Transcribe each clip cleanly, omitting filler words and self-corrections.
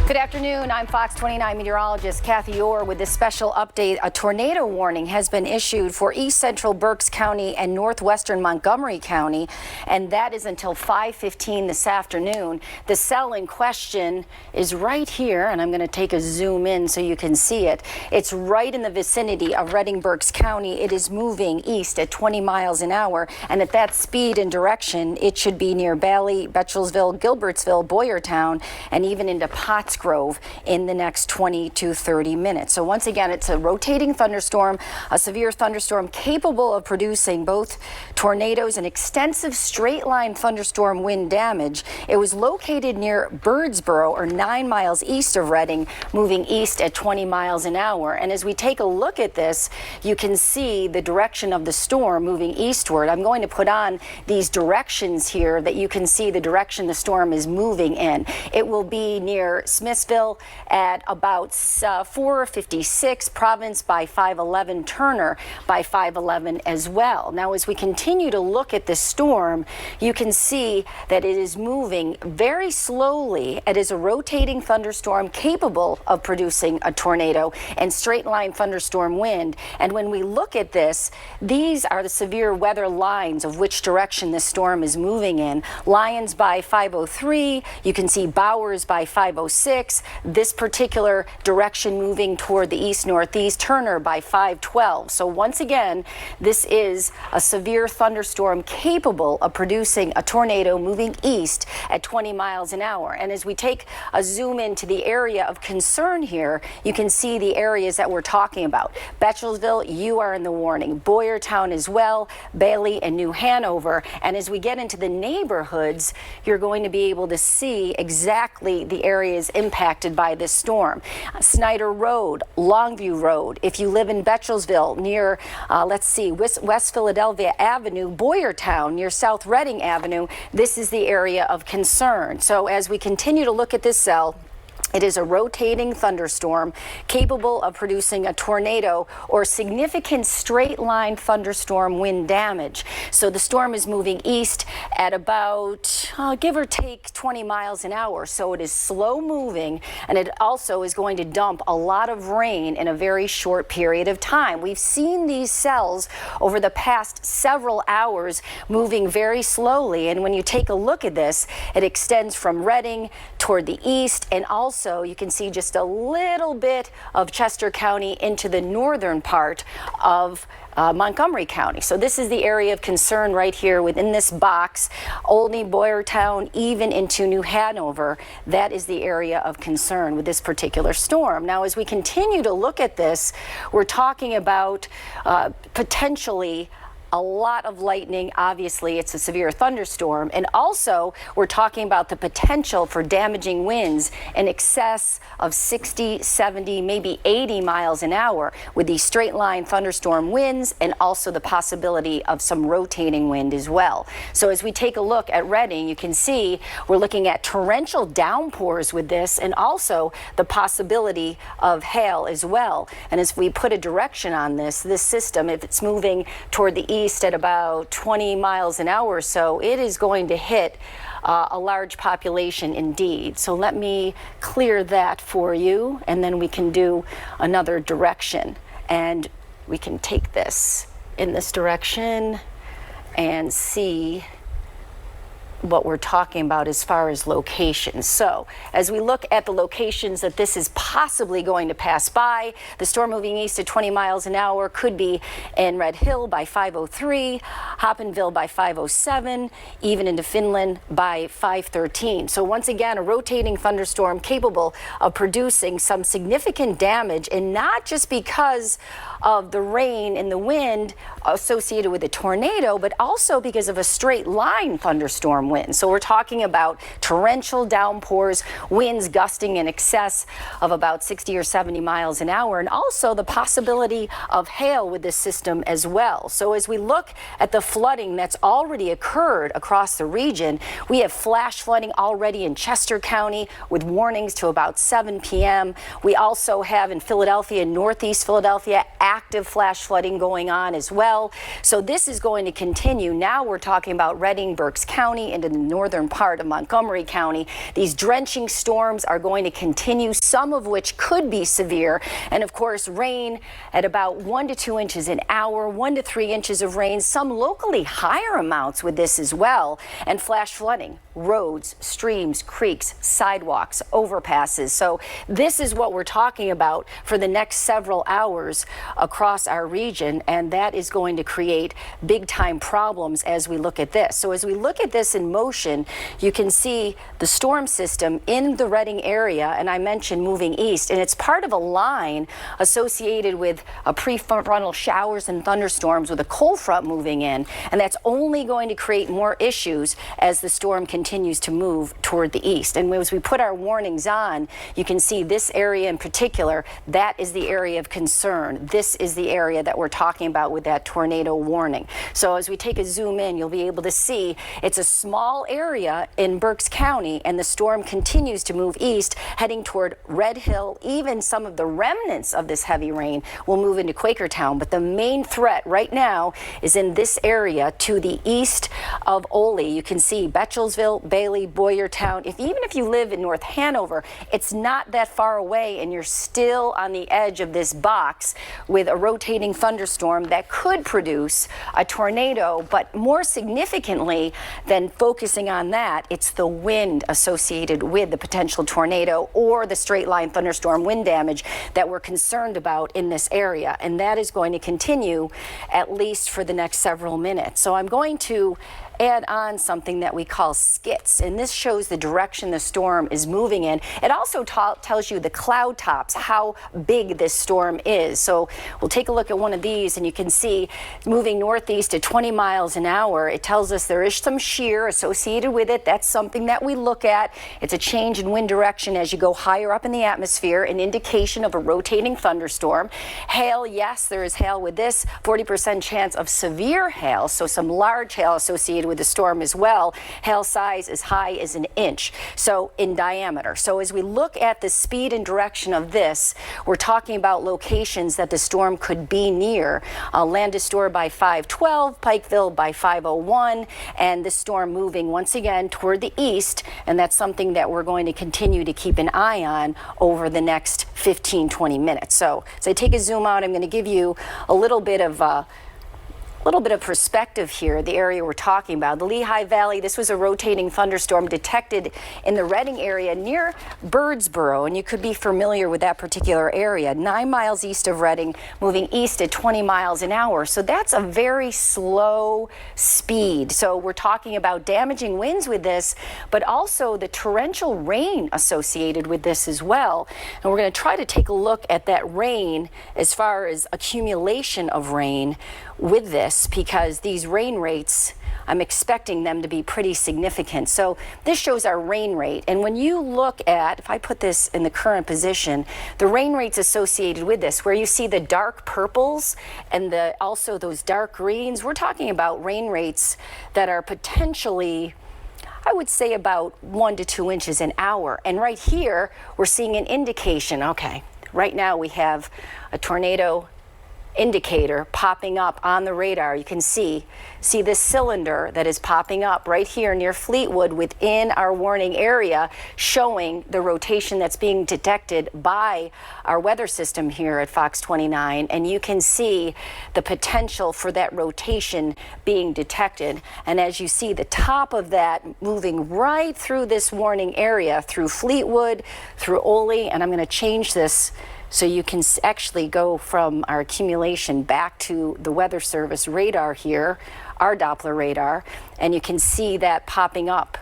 Good afternoon. I'm FOX29 meteorologist Kathy Orr with this special update. A tornado warning has been issued for east central Berks County and northwestern Montgomery County, and that is until 5:15 this afternoon. The cell in question is right here, and I'm going to take a zoom in so you can see it. It's right in the vicinity of Reading, Berks County. It is moving east at 20 miles an hour, and at that speed and direction, it should be near Bally, Betchelsville, Gilbertsville, Boyertown, and even into Potts Grove in the next 20 to 30 minutes. So once again, it's a rotating thunderstorm, a severe thunderstorm capable of producing both tornadoes and extensive straight line thunderstorm wind damage. It was located near Birdsboro, or 9 miles east of Reading, moving east at 20 miles an hour. And as we take a look at this, you can see the direction of the storm moving eastward. I'm going to put on these directions here that you can see the direction the storm is moving in. It will be near Smithville at about 4:56, Province by 5:11, Turner by 5:11 as well. Now, as we continue to look at this storm, you can see that it is moving very slowly. It is a rotating thunderstorm capable of producing a tornado and straight line thunderstorm wind. And when we look at this, these are the severe weather lines of which direction this storm is moving in. Lyons by 5:03, you can see Bowers by 5:06. This particular direction moving toward the east-northeast, Turner by 5:12. So once again, this is a severe thunderstorm capable of producing a tornado moving east at 20 miles an hour. And as we take a zoom into the area of concern here, you can see the areas that we're talking about. Betchelsville, you are in the warning. Boyertown as well, Bailey and New Hanover. And as we get into the neighborhoods, you're going to be able to see exactly the areas impacted by this storm. Snyder Road, Longview Road. If you live in Betchelsville near, West Philadelphia Avenue, Boyertown near South Reading Avenue, this is the area of concern. So as we continue to look at this cell, it is a rotating thunderstorm capable of producing a tornado or significant straight line thunderstorm wind damage. So the storm is moving east at about, give or take 20 miles an hour. So it is slow moving, and it also is going to dump a lot of rain in a very short period of time. We've seen these cells over the past several hours moving very slowly. And when you take a look at this, it extends from Reading toward the east, and also you can see just a little bit of Chester County into the northern part of Montgomery County. So this is the area of concern right here within this box. Olney, Boyertown, even into New Hanover. That is the area of concern with this particular storm. Now, as we continue to look at this, we're talking about potentially a lot of lightning. Obviously, it's a severe thunderstorm. And also, we're talking about the potential for damaging winds in excess of 60, 70, maybe 80 miles an hour with these straight line thunderstorm winds, and also the possibility of some rotating wind as well. So as we take a look at Reading, you can see we're looking at torrential downpours with this, and also the possibility of hail as well. And as we put a direction on this system, if it's moving toward the east at about 20 miles an hour or so, it is going to hit a large population indeed. So let me clear that for you, and then we can do another direction. And we can take this in this direction and see what we're talking about as far as locations. So as we look at the locations that this is possibly going to pass by, the storm moving east at 20 miles an hour could be in Red Hill by 5:03, Hoppenville by 5:07, even into Finland by 5:13. So once again, a rotating thunderstorm capable of producing some significant damage, and not just because of the rain and the wind associated with a tornado, but also because of a straight line thunderstorm wind. So we're talking about torrential downpours, winds gusting in excess of about 60 or 70 miles an hour, and also the possibility of hail with this system as well. So as we look at the flooding that's already occurred across the region, we have flash flooding already in Chester County with warnings to about 7 p.m. We also have in Philadelphia, northeast Philadelphia, active flash flooding going on as well. So this is going to continue. Now we're talking about Redding, Berks County, into the northern part of Montgomery County. These drenching storms are going to continue, some of which could be severe. And of course, rain at about 1 to 2 inches an hour, 1 to 3 inches of rain, some locally higher amounts with this as well. And flash flooding, roads, streams, creeks, sidewalks, overpasses. So this is what we're talking about for the next several hours across our region, and that is going to create big time problems as we look at this. So as we look at this in motion, you can see the storm system in the Redding area, and I mentioned moving east, and it's part of a line associated with a prefrontal showers and thunderstorms with a cold front moving in, and that's only going to create more issues as the storm continues to move toward the east. And as we put our warnings on, you can see this area in particular, that is the area of concern. This is the area that we're talking about with that tornado warning. So as we take a zoom in, you'll be able to see it's a small area in Berks County, and the storm continues to move east, heading toward Red Hill. Even some of the remnants of this heavy rain will move into Quakertown, but the main threat right now is in this area to the east of Ole. You can see Betchelsville, Bailey, Boyertown. Even if you live in North Hanover, it's not that far away, and you're still on the edge of this box with a rotating thunderstorm that could produce a tornado. But more significantly than focusing on that, it's the wind associated with the potential tornado or the straight line thunderstorm wind damage that we're concerned about in this area. And that is going to continue at least for the next several minutes. So I'm going to add on something that we call skits, and this shows the direction the storm is moving in. It also tells you the cloud tops, how big this storm is. So we'll take a look at one of these, and you can see moving northeast at 20 miles an hour. It tells us there is some shear associated with it. That's something that we look at. It's a change in wind direction as you go higher up in the atmosphere, an indication of a rotating thunderstorm. Hail, yes, there is hail with this, 40% chance of severe hail, so some large hail associated with the storm as well. Hail size as high as an inch, so in diameter. So as we look at the speed and direction of this, we're talking about locations that the storm could be near. Landistor by 512, Pikeville by 501, and the storm moving once again toward the east, and that's something that we're going to continue to keep an eye on over the next 15-20 minutes. So as I take a zoom out, I'm going to give you a little bit of perspective here, the area we're talking about. The Lehigh Valley, this was a rotating thunderstorm detected in the Redding area near Birdsboro, and you could be familiar with that particular area. 9 miles east of Redding, moving east at 20 miles an hour. So that's a very slow speed. So we're talking about damaging winds with this, but also the torrential rain associated with this as well. And we're going to try to take a look at that rain as far as accumulation of rain with this, because these rain rates, I'm expecting them to be pretty significant. So this shows our rain rate, and when you look at, if I put this in the current position, the rain rates associated with this, where you see the dark purples and also those dark greens, we're talking about rain rates that are potentially, I would say, about 1 to 2 inches an hour. And right here, we're seeing an indication. Okay, right now we have a tornado indicator popping up on the radar. You can see this cylinder that is popping up right here near Fleetwood within our warning area, showing the rotation that's being detected by our weather system here at FOX29. And you can see the potential for that rotation being detected. And as you see, the top of that moving right through this warning area, through Fleetwood, through Ole, and I'm going to change this so you can actually go from our accumulation back to the Weather Service radar here, our Doppler radar, and you can see that popping up.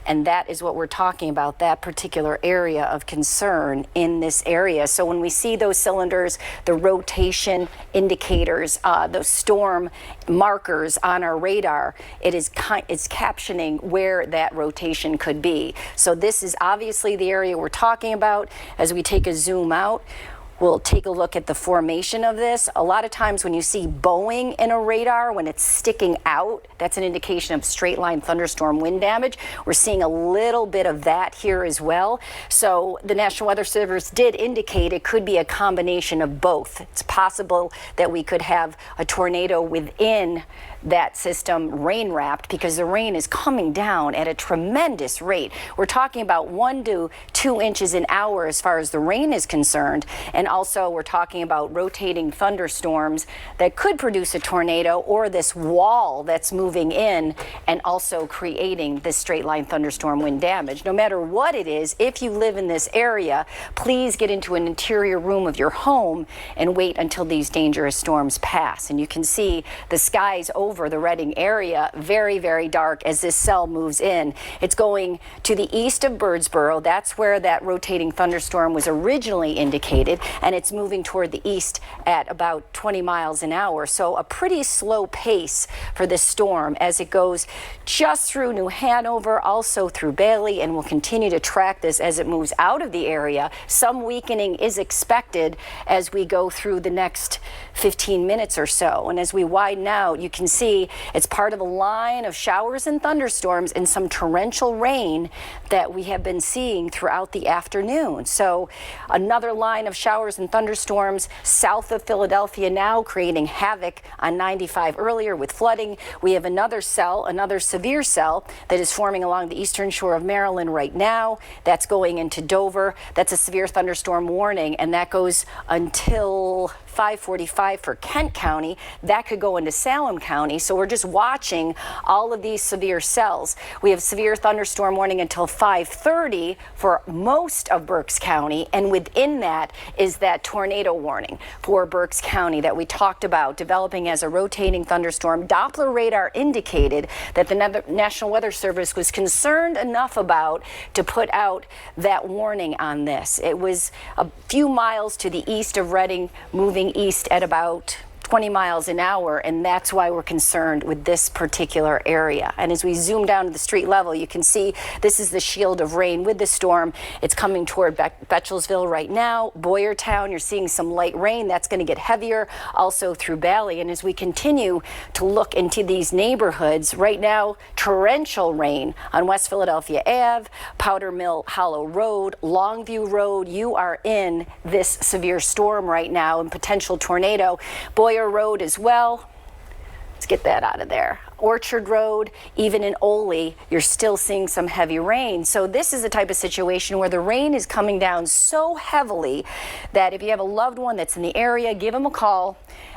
And that is what we're talking about, that particular area of concern in this area. So when we see those cylinders, the rotation indicators, those storm markers on our radar, it's captioning where that rotation could be. So this is obviously the area we're talking about. As we take a zoom out, We'll take a look at the formation of this. A lot of times when you see bowing in a radar, when it's sticking out, that's an indication of straight line thunderstorm wind damage. We're seeing a little bit of that here as well. So the National Weather Service did indicate it could be a combination of both. It's possible that we could have a tornado within that system rain wrapped because the rain is coming down at a tremendous rate. We're talking about 1 to 2 inches an hour as far as the rain is concerned. And also we're talking about rotating thunderstorms that could produce a tornado, or this wall that's moving in and also creating this straight line thunderstorm wind damage. No matter what it is, if you live in this area, please get into an interior room of your home and wait until these dangerous storms pass. And you can see the skies over the Redding area very, very dark as this cell moves in. It's going to the east of Birdsboro. That's where that rotating thunderstorm was originally indicated, and it's moving toward the east at about 20 miles an hour. So a pretty slow pace for this storm as it goes just through New Hanover, also through Bailey, and we'll continue to track this as it moves out of the area. Some weakening is expected as we go through the next 15 minutes or so. And as we widen out, you can see it's part of a line of showers and thunderstorms and some torrential rain that we have been seeing throughout the afternoon. So another line of showers and thunderstorms south of Philadelphia now, creating havoc on 95 earlier with flooding. We have another cell, another severe cell that is forming along the eastern shore of Maryland right now. That's going into Dover. That's a severe thunderstorm warning, and that goes until 5:45 for Kent County. That could go into Salem County. So we're just watching all of these severe cells. We have severe thunderstorm warning until 5:30 for most of Berks County, and within that is that tornado warning for Berks County that we talked about developing as a rotating thunderstorm. Doppler radar indicated that the National Weather Service was concerned enough about to put out that warning on this. It was a few miles to the east of Redding, moving east at about 20 miles an hour, and that's why we're concerned with this particular area. And as we zoom down to the street level, you can see this is the shield of rain with the storm. It's coming toward Betchelsville right now. Boyertown, you're seeing some light rain. That's going to get heavier also through Valley. And as we continue to look into these neighborhoods, right now, torrential rain on West Philadelphia Ave, Powder Mill Hollow Road, Longview Road. You are in this severe storm right now and potential tornado. Boyer Road as well. Let's get that out of there. Orchard Road, even in Ole, you're still seeing some heavy rain. So this is the type of situation where the rain is coming down so heavily that if you have a loved one that's in the area, give them a call.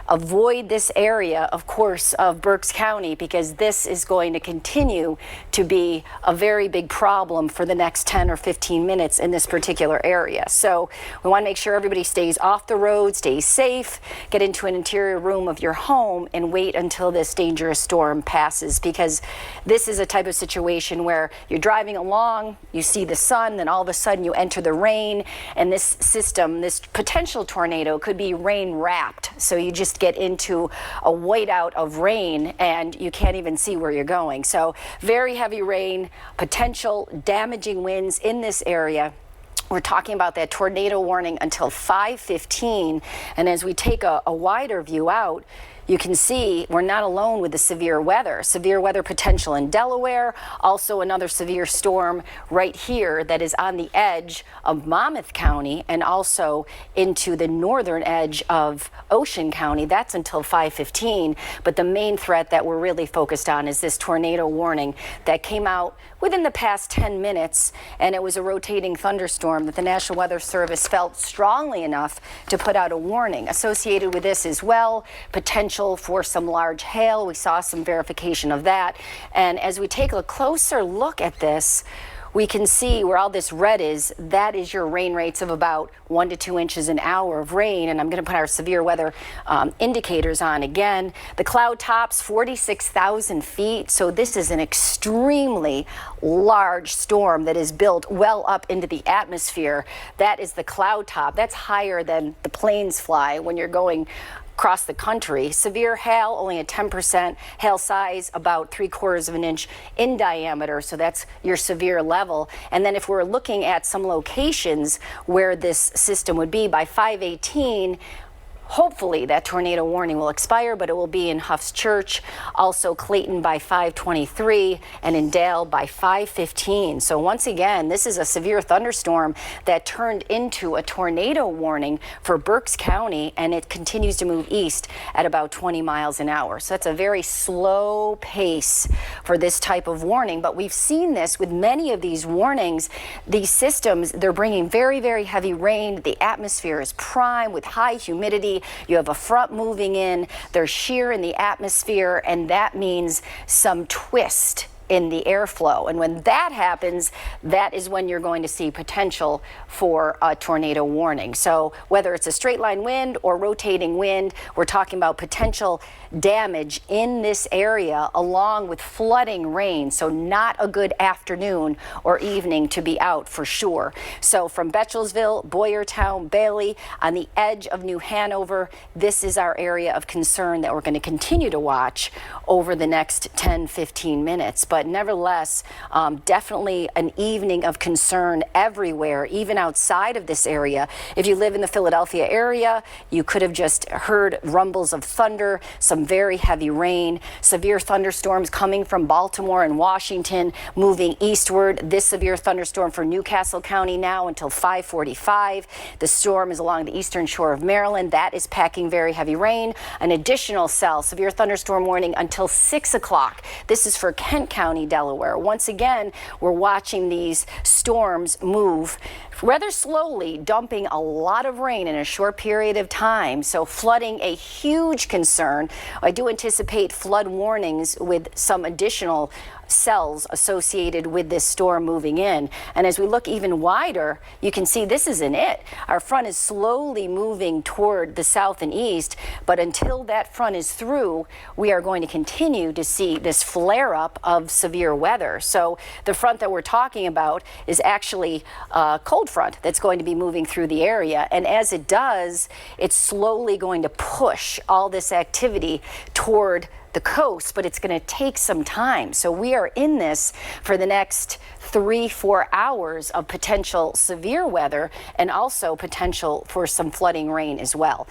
Avoid this area, of course, of Berks County, because this is going to continue to be a very big problem for the next 10 or 15 minutes in this particular area. So we want to make sure everybody stays off the road, stays safe, get into an interior room of your home, and wait until this dangerous storm passes, because this is a type of situation where you're driving along, you see the sun, then all of a sudden you enter the rain, and this system, this potential tornado, could be rain wrapped. So you just get into a whiteout of rain and you can't even see where you're going. So very heavy rain, potential damaging winds in this area. We're talking about that tornado warning until 5:15, and as we take a wider view out, you can see we're not alone with the severe weather. Severe weather potential in Delaware, also another severe storm right here that is on the edge of Monmouth County and also into the northern edge of Ocean County. That's until 5:15, but the main threat that we're really focused on is this tornado warning that came out within the past 10 minutes, and it was a rotating thunderstorm that the National Weather Service felt strongly enough to put out a warning. Associated with this as well, potential for some large hail. We saw some verification of that. And as we take a closer look at this, we can see where all this red is, that is your rain rates of about 1 to 2 inches an hour of rain. And I'm going to put our severe weather indicators on again. The cloud tops 46,000 feet. So this is an extremely large storm that is built well up into the atmosphere. That is the cloud top. That's higher than the planes fly when you're going across the country. Severe hail, only a 10% hail size, about 3/4 of an inch in diameter, so that's your severe level. And then if we're looking at some locations where this system would be, by 5:18, hopefully that tornado warning will expire, but it will be in Huff's Church, also Clayton by 5:23, and in Dale by 5:15. So once again, this is a severe thunderstorm that turned into a tornado warning for Berks County, and it continues to move east at about 20 miles an hour. So that's a very slow pace for this type of warning, but we've seen this with many of these warnings. These systems, they're bringing very, very heavy rain. The atmosphere is prime with high humidity. You have a front moving in, there's shear in the atmosphere, and that means some twist in the airflow. And when that happens, that is when you're going to see potential for a tornado warning. So whether it's a straight line wind or rotating wind, we're talking about potential damage in this area along with flooding rain. So not a good afternoon or evening to be out for sure. So from Betchelsville, Boyertown, Bailey, on the edge of New Hanover, this is our area of concern that we're going to continue to watch over the next 10-15 minutes. But nevertheless, definitely an evening of concern everywhere, even outside of this area. If you live in the Philadelphia area, you could have just heard rumbles of thunder, some very heavy rain, severe thunderstorms coming from Baltimore and Washington, moving eastward. This severe thunderstorm for Newcastle County now until 5:45. The storm is along the eastern shore of Maryland. That is packing very heavy rain. An additional cell, severe thunderstorm warning until 6 o'clock. This is for Kent County, Delaware. Once again, we're watching these storms move rather slowly, dumping a lot of rain in a short period of time. So flooding, a huge concern. I do anticipate flood warnings with some additional cells associated with this storm moving in. And as we look even wider, you can see this isn't it. Our front is slowly moving toward the south and east, but until that front is through, we are going to continue to see this flare up of severe weather. So the front that we're talking about is actually a cold front that's going to be moving through the area. And as it does, it's slowly going to push all this activity toward the coast, but it's going to take some time. So we are in this for the next 3-4 hours of potential severe weather and also potential for some flooding rain as well.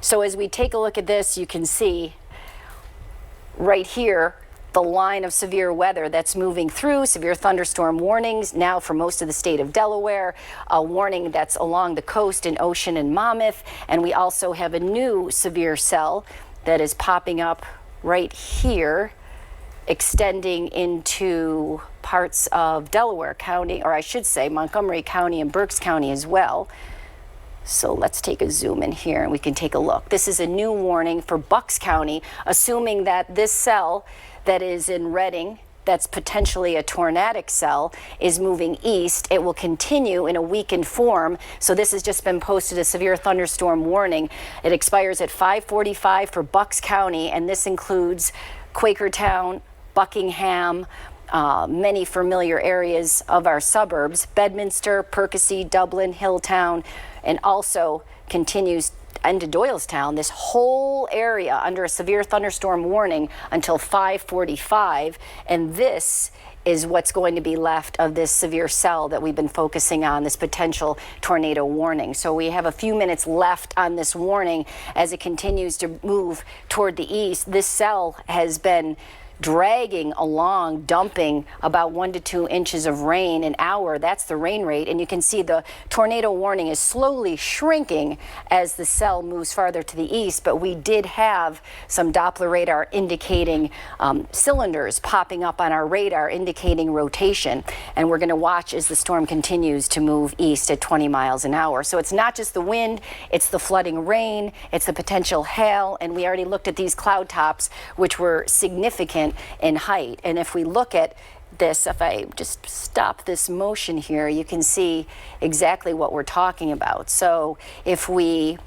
So as we take a look at this, you can see right here the line of severe weather that's moving through. Severe thunderstorm warnings now for most of the state of Delaware, a warning that's along the coast in Ocean and Monmouth, and we also have a new severe cell that is popping up right here, extending into parts of Delaware County, or I should say Montgomery County and Berks County as well. So let's take a zoom in here and we can take a look. This is a new warning for Bucks County, assuming that this cell that is in Reading, that's potentially a tornadic cell, is moving east. It will continue in a weakened form. So this has just been posted, a severe thunderstorm warning. It expires at 5:45 for Bucks County, and this includes Quakertown, Buckingham, many familiar areas of our suburbs, Bedminster, Perkasie, Dublin, Hilltown, and also continues into Doylestown. This whole area under a severe thunderstorm warning until 5:45, and this is what's going to be left of this severe cell that we've been focusing on, this potential tornado warning. So we have a few minutes left on this warning as it continues to move toward the east. This cell has been dragging along, dumping about 1 to 2 inches of rain an hour. That's the rain rate. And you can see the tornado warning is slowly shrinking as the cell moves farther to the east. But we did have some Doppler radar indicating cylinders popping up on our radar indicating rotation. And we're going to watch as the storm continues to move east at 20 miles an hour. So it's not just the wind, it's the flooding rain, it's the potential hail. And we already looked at these cloud tops, which were significant in height. And if we look at this, if I just stop this motion here, you can see exactly what we're talking about. So if we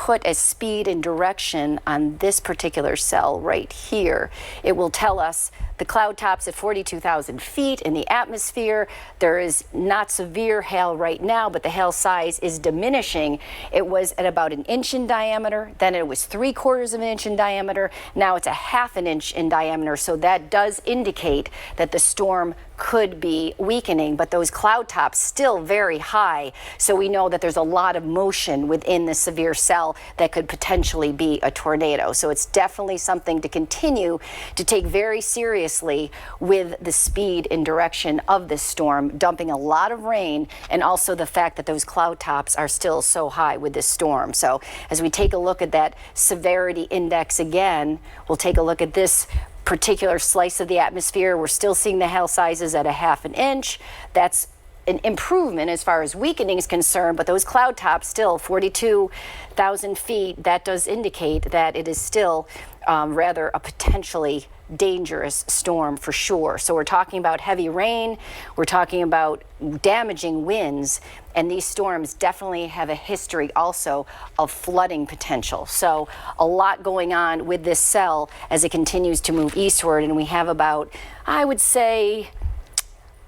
put a speed and direction on this particular cell right here, it will tell us the cloud tops at 42,000 feet in the atmosphere. There is not severe hail right now, but the hail size is diminishing. It was at about 1 inch in diameter, then it was 3/4 of an inch in diameter, now it's a 1/2 inch in diameter, so that does indicate that the storm could be weakening, but those cloud tops still very high, so we know that there's a lot of motion within the severe cell that could potentially be a tornado. So it's definitely something to continue to take very seriously with the speed and direction of this storm, dumping a lot of rain, and also the fact that those cloud tops are still so high with this storm. So as we take a look at that severity index again, we'll take a look at this particular slice of the atmosphere. We're still seeing the hail sizes at a 1/2 inch. That's an improvement as far as weakening is concerned, but those cloud tops still 42,000 feet, that does indicate that it is still rather a potentially dangerous storm for sure. So we're talking about heavy rain, we're talking about damaging winds, and these storms definitely have a history also of flooding potential. So a lot going on with this cell as it continues to move eastward, and we have about, I would say,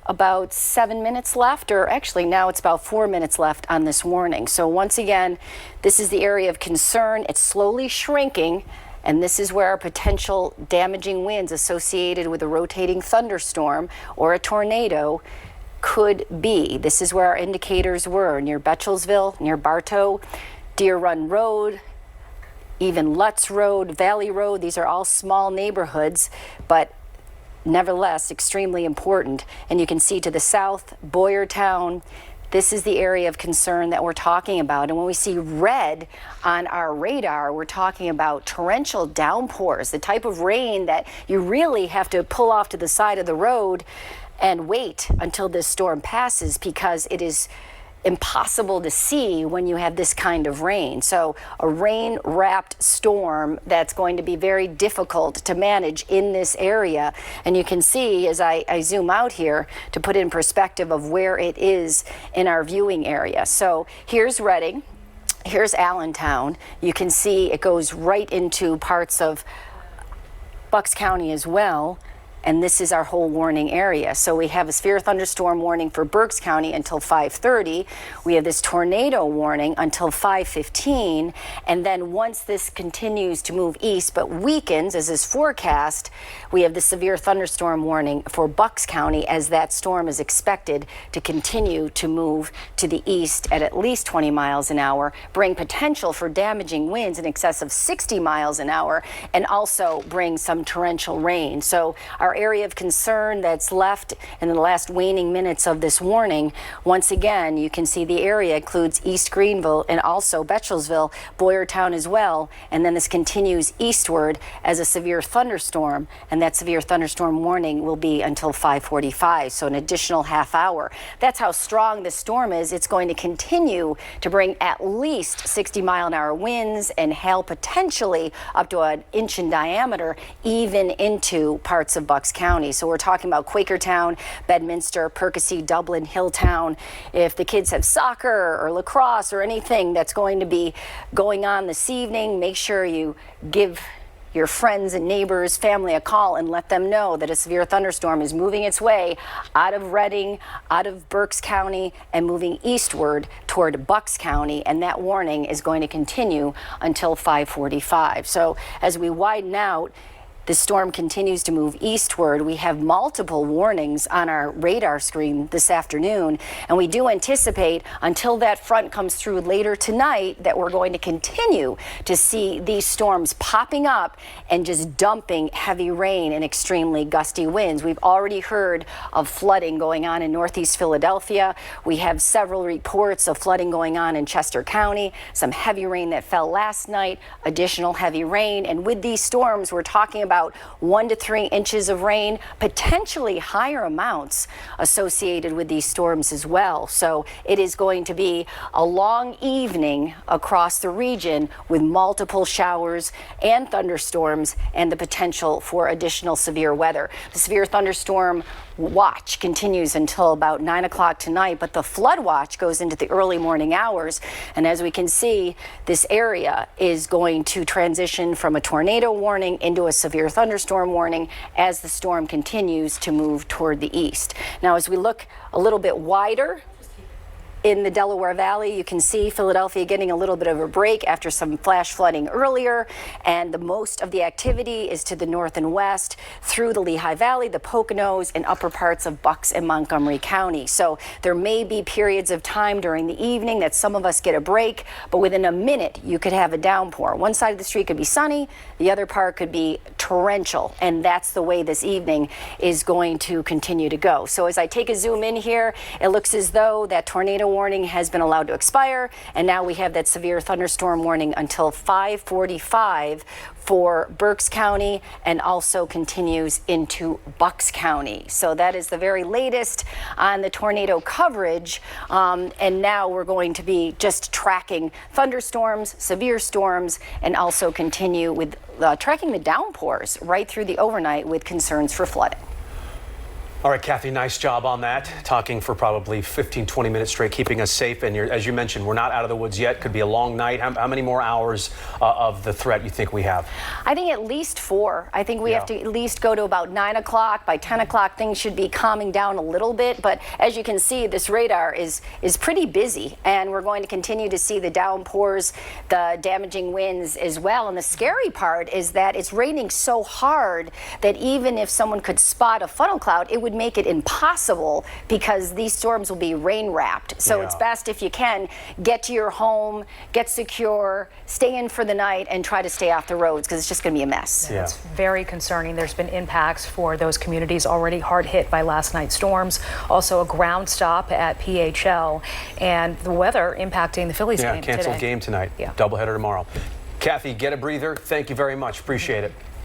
about 7 minutes left, or actually now it's about 4 minutes left on this warning. So once again, this is the area of concern. It's slowly shrinking, and this is where our potential damaging winds associated with a rotating thunderstorm or a tornado could be. This is where our indicators were near Betchelsville, near Bartow, Deer Run Road, even Lutz Road, Valley Road. These are all small neighborhoods, but nevertheless extremely important. And you can see to the south, Boyertown. This is the area of concern that we're talking about. And when we see red on our radar, we're talking about torrential downpours, the type of rain that you really have to pull off to the side of the road and wait until this storm passes, because it is impossible to see when you have this kind of rain. So a rain-wrapped storm that's going to be very difficult to manage in this area. And you can see as I zoom out here to put in perspective of where it is in our viewing area. So here's Reading, here's Allentown. You can see it goes right into parts of Bucks County as well. And this is our whole warning area. So we have a severe thunderstorm warning for Berks County until 5:30. We have this tornado warning until 5:15. And then once this continues to move east but weakens as is forecast, we have the severe thunderstorm warning for Bucks County, as that storm is expected to continue to move to the east at least 20 miles an hour, bring potential for damaging winds in excess of 60 miles an hour, and also bring some torrential rain. So our area of concern that's left in the last waning minutes of this warning, once again, you can see the area includes East Greenville and also Betchelsville, Boyertown as well, and then this continues eastward as a severe thunderstorm, and that severe thunderstorm warning will be until 5:45, so an additional half hour. That's how strong this storm is. It's going to continue to bring at least 60-mile-an-hour winds and hail potentially up to 1 inch in diameter, even into parts of Bucks County. So we're talking about Quakertown, Bedminster, Percy, Dublin, Hilltown. If the kids have soccer or lacrosse or anything that's going to be going on this evening, make sure you give your friends and neighbors, family a call and let them know that a severe thunderstorm is moving its way out of Reading, out of Berks County, and moving eastward toward Bucks County, and that warning is going to continue until 5:45. So as we widen out, the storm continues to move eastward. We have multiple warnings on our radar screen this afternoon, and we do anticipate until that front comes through later tonight that we're going to continue to see these storms popping up and just dumping heavy rain and extremely gusty winds. We've already heard of flooding going on in northeast Philadelphia. We have several reports of flooding going on in Chester County, some heavy rain that fell last night, additional heavy rain, and with these storms we're talking about about 1 to 3 inches of rain, potentially higher amounts associated with these storms as well. So it is going to be a long evening across the region with multiple showers and thunderstorms and the potential for additional severe weather. The severe thunderstorm watch continues until about 9 o'clock tonight, but the flood watch goes into the early morning hours. And as we can see, this area is going to transition from a tornado warning into a severe thunderstorm warning as the storm continues to move toward the east. Now, as we look a little bit wider in the Delaware Valley, you can see Philadelphia getting a little bit of a break after some flash flooding earlier, and the most of the activity is to the north and west through the Lehigh Valley, the Poconos, and upper parts of Bucks and Montgomery County. So there may be periods of time during the evening that some of us get a break, but within a minute you could have a downpour. One side of the street could be sunny, the other part could be torrential, and that's the way this evening is going to continue to go. So as I take a zoom in here, it looks as though that tornado warning has been allowed to expire, and now we have that severe thunderstorm warning until 5:45 for Berks County, and also continues into Bucks County. So that is the very latest on the tornado coverage, and now we're going to be just tracking thunderstorms, severe storms, and also continue with tracking the downpours right through the overnight with concerns for flooding. All right, Kathy, nice job on that. Talking for probably 15, 20 minutes straight, keeping us safe. And as you mentioned, we're not out of the woods yet. Could be a long night. How many more hours of the threat you think we have? I think at least 4. I think we have to at least go to about 9 o'clock. By 10 o'clock, things should be calming down a little bit. But as you can see, this radar is pretty busy. And we're going to continue to see the downpours, the damaging winds as well. And the scary part is that it's raining so hard that even if someone could spot a funnel cloud, it would make it impossible because these storms will be rain wrapped. So it's best if you can get to your home, get secure, stay in for the night, and try to stay off the roads because it's just going to be a mess. Yeah. It's very concerning. There's been impacts for those communities already hard hit by last night's storms. Also a ground stop at PHL, and the weather impacting the Phillies game today. Canceled game tonight. Doubleheader tomorrow. Kathy, get a breather. Thank you very much. Appreciate it.